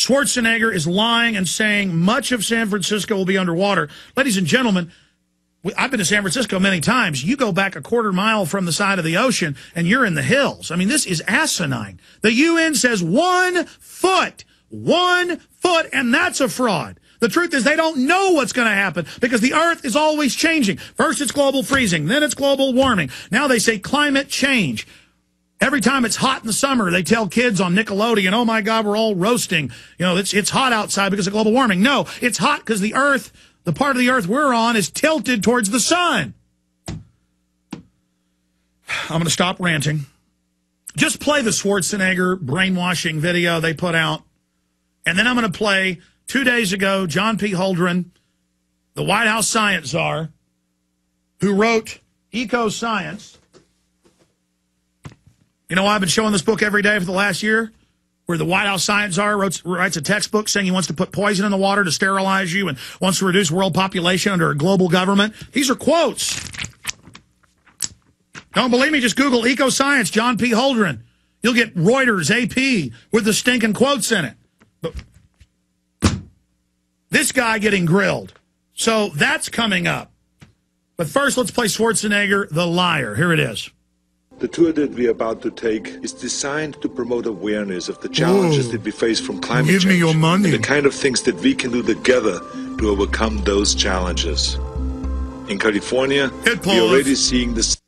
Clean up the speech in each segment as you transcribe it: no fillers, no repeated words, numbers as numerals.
Schwarzenegger is lying and saying much of San Francisco will be underwater. Ladies and gentlemen, I've been to San Francisco many times. You go back a quarter mile from the side of the ocean, and you're in the hills. I mean, this is asinine. The UN says 1 foot, and that's a fraud. The truth is they don't know what's going to happen because the Earth is always changing. First it's global freezing, then it's global warming. Now they say climate change. Every time it's hot in the summer, they tell kids on Nickelodeon, oh, my God, we're all roasting. You know, it's hot outside because of global warming. No, it's hot because the Earth, the part of the Earth we're on, is tilted towards the sun. I'm going to stop ranting. Just play the Schwarzenegger brainwashing video they put out. And then I'm going to play, 2 days ago, John P. Holdren, the White House science czar, who wrote Eco-Science. You know why I've been showing this book every day for the last year? Where the White House science czar writes a textbook saying he wants to put poison in the water to sterilize you and wants to reduce world population under a global government. These are quotes. Don't believe me? Just Google Eco-Science, John P. Holdren. You'll get Reuters, AP, with the stinking quotes in it. But this guy getting grilled. So that's coming up. But first, let's play Schwarzenegger, the liar. Here it is. The tour that we are about to take is designed to promote awareness of the challenges that we face from climate change. Give me your money. And the kind of things that we can do together to overcome those challenges. In California, we're already seeing this.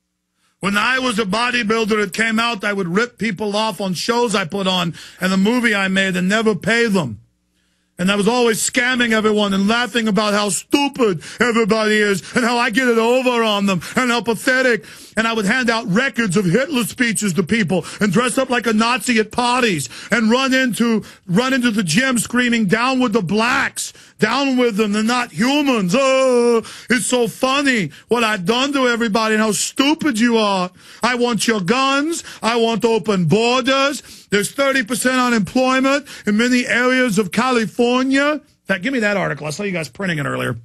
When I was a bodybuilder, it came out I would rip people off on shows I put on and the movie I made and never pay them. And I was always scamming everyone and laughing about how stupid everybody is and how I get it over on them and how pathetic. And I would hand out records of Hitler speeches to people and dress up like a Nazi at parties and run into the gym screaming, down with the blacks, down with them, they're not humans. Oh, it's so funny what I've done to everybody and how stupid you are. I want your guns. I want open borders. There's 30% unemployment in many areas of California. In fact, give me that article. I saw you guys printing it earlier.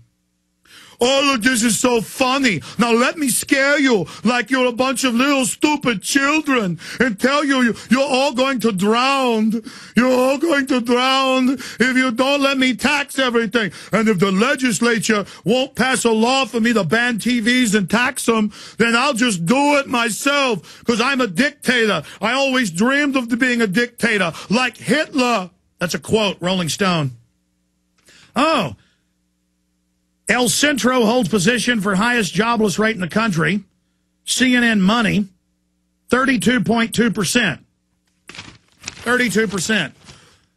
All of this is so funny. Now let me scare you like you're a bunch of little stupid children and tell you you're all going to drown. You're all going to drown if you don't let me tax everything. And if the legislature won't pass a law for me to ban TVs and tax them, then I'll just do it myself because I'm a dictator. I always dreamed of being a dictator like Hitler. That's a quote, Rolling Stone. Oh. El Centro holds position for highest jobless rate in the country. CNN Money, 32.2%. 32%.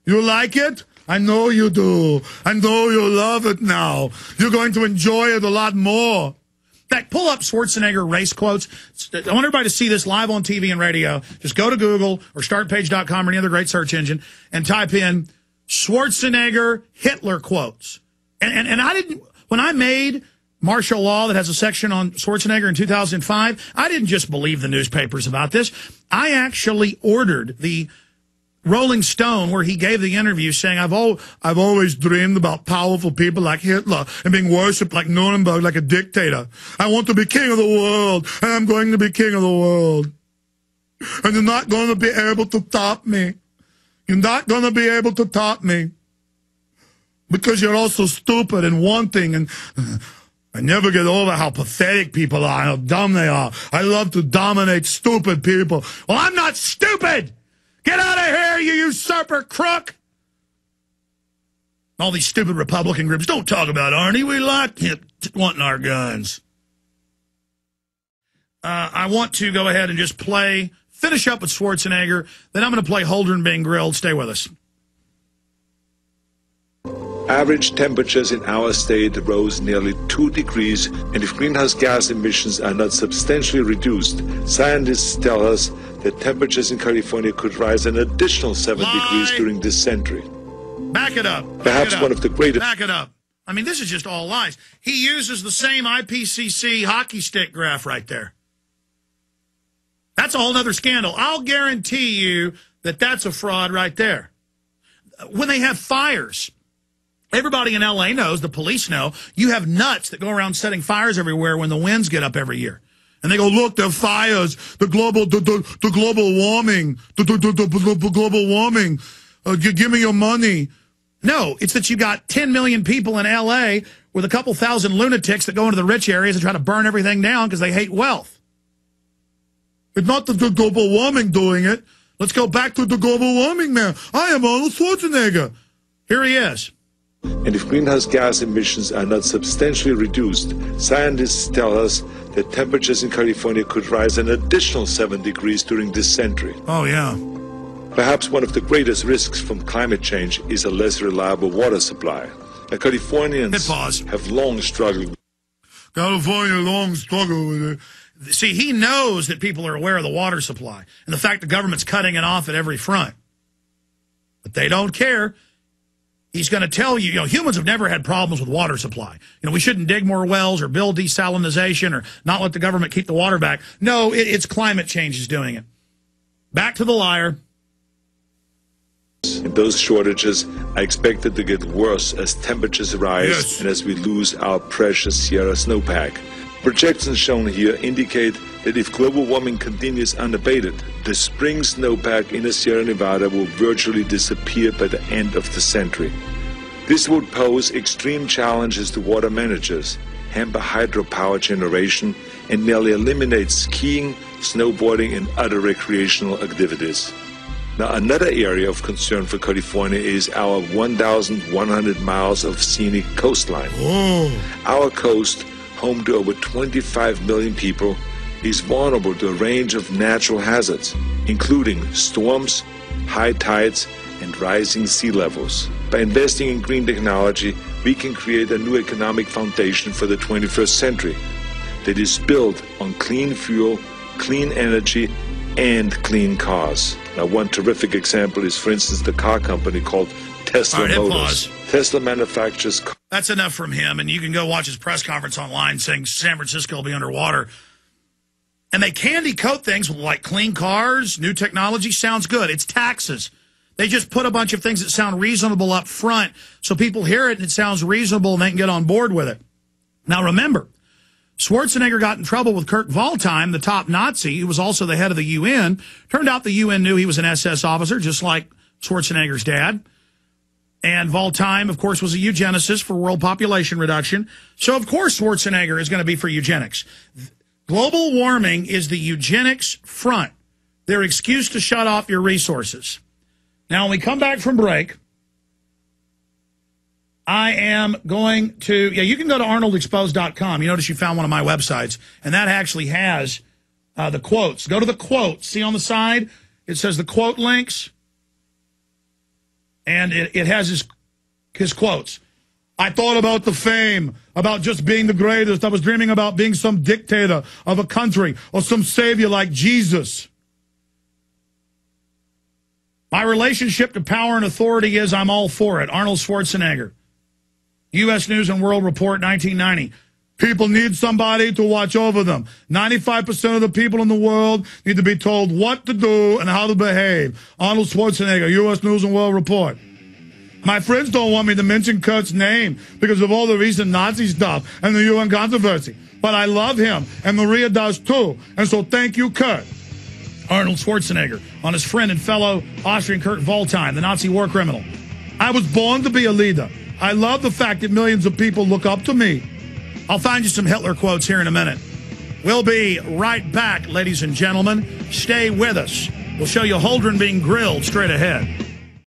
You like it? I know you do. I know you love it now. You're going to enjoy it a lot more. In fact, pull up Schwarzenegger race quotes. I want everybody to see this live on TV and radio. Just go to Google or startpage.com or any other great search engine and type in Schwarzenegger Hitler quotes. And I didn't... When I made martial law that has a section on Schwarzenegger in 2005, I didn't just believe the newspapers about this. I actually ordered the Rolling Stone where he gave the interview saying, I've always dreamed about powerful people like Hitler and being worshipped like Nuremberg, like a dictator. I want to be king of the world, and I'm going to be king of the world. And you're not going to be able to top me. You're not going to be able to top me. Because you're all so stupid and wanting, and I never get over how pathetic people are, how dumb they are. I love to dominate stupid people. Well, I'm not stupid! Get out of here, you usurper crook! All these stupid Republican groups, don't talk about Arnie. We like him wanting our guns. I want to go ahead and just finish up with Schwarzenegger, then I'm going to play Holdren being grilled. Stay with us. Average temperatures in our state rose nearly 2 degrees, and if greenhouse gas emissions are not substantially reduced, scientists tell us that temperatures in California could rise an additional 7 degrees during this century. Back it up. Perhaps one of the greatest... Back it up. I mean, this is just all lies. He uses the same IPCC hockey stick graph right there. That's a whole other scandal. I'll guarantee you that that's a fraud right there. When they have fires... Everybody in L.A. knows, the police know, you have nuts that go around setting fires everywhere when the winds get up every year. And they go, look, there are fires, the global warming, the global warming. Give me your money. No, it's that you got 10 million people in L.A. with a couple thousand lunatics that go into the rich areas and try to burn everything down because they hate wealth. It's not the global warming doing it. Let's go back to the global warming man. I am Arnold Schwarzenegger. Here he is. And if greenhouse gas emissions are not substantially reduced, scientists tell us that temperatures in California could rise an additional 7 degrees during this century. Oh, yeah. Perhaps one of the greatest risks from climate change is a less reliable water supply. The Californians have long struggled. California long struggled with it. See, he knows that people are aware of the water supply and the fact the government's cutting it off at every front. But they don't care. He's going to tell you, humans have never had problems with water supply. We shouldn't dig more wells or build desalinization or not let the government keep the water back. No, it's climate change is doing it. Back to the liar. And those shortages are expected to get worse as temperatures rise and as we lose our precious Sierra snowpack. Projections shown here indicate that if global warming continues unabated, the spring snowpack in the Sierra Nevada will virtually disappear by the end of the century. This would pose extreme challenges to water managers, hamper hydropower generation, and nearly eliminate skiing, snowboarding, and other recreational activities. Now, another area of concern for California is our 1,100 miles of scenic coastline. Our coast, home to over 25 million people, is vulnerable to a range of natural hazards, including storms, high tides, and rising sea levels. By investing in green technology, we can create a new economic foundation for the 21st century that is built on clean fuel, clean energy, and clean cars. Now, one terrific example is, for instance, the car company called Tesla Motors. Tesla manufactures... That's enough from him, and you can go watch his press conference online saying San Francisco will be underwater. And they candy coat things with, like, clean cars, new technology. Sounds good. It's taxes. They just put a bunch of things that sound reasonable up front so people hear it and it sounds reasonable and they can get on board with it. Now, remember, Schwarzenegger got in trouble with Kurt Waldheim, the top Nazi, who was also the head of the UN. Turned out the UN knew he was an SS officer, just like Schwarzenegger's dad. And Waldheim, of course, was a eugenicist for world population reduction. So, of course, Schwarzenegger is going to be for eugenics. Global warming is the eugenics front, their excuse to shut off your resources. Now, when we come back from break, I am going to, you can go to arnoldexposed.com. You notice you found one of my websites, and that actually has the quotes. Go to the quotes. See on the side? It says the quote links, and it has his quotes. I thought about the fame, about just being the greatest. I was dreaming about being some dictator of a country or some savior like Jesus. My relationship to power and authority is I'm all for it. Arnold Schwarzenegger. U.S. News and World Report, 1990. People need somebody to watch over them. 95% of the people in the world need to be told what to do and how to behave. Arnold Schwarzenegger, U.S. News and World Report. My friends don't want me to mention Kurt's name because of all the recent Nazi stuff and the UN controversy. But I love him, and Maria does too. And so thank you, Kurt. Arnold Schwarzenegger on his friend and fellow Austrian Kurt Waldheim, the Nazi war criminal. I was born to be a leader. I love the fact that millions of people look up to me. I'll find you some Hitler quotes here in a minute. We'll be right back, ladies and gentlemen. Stay with us. We'll show you Holdren being grilled straight ahead.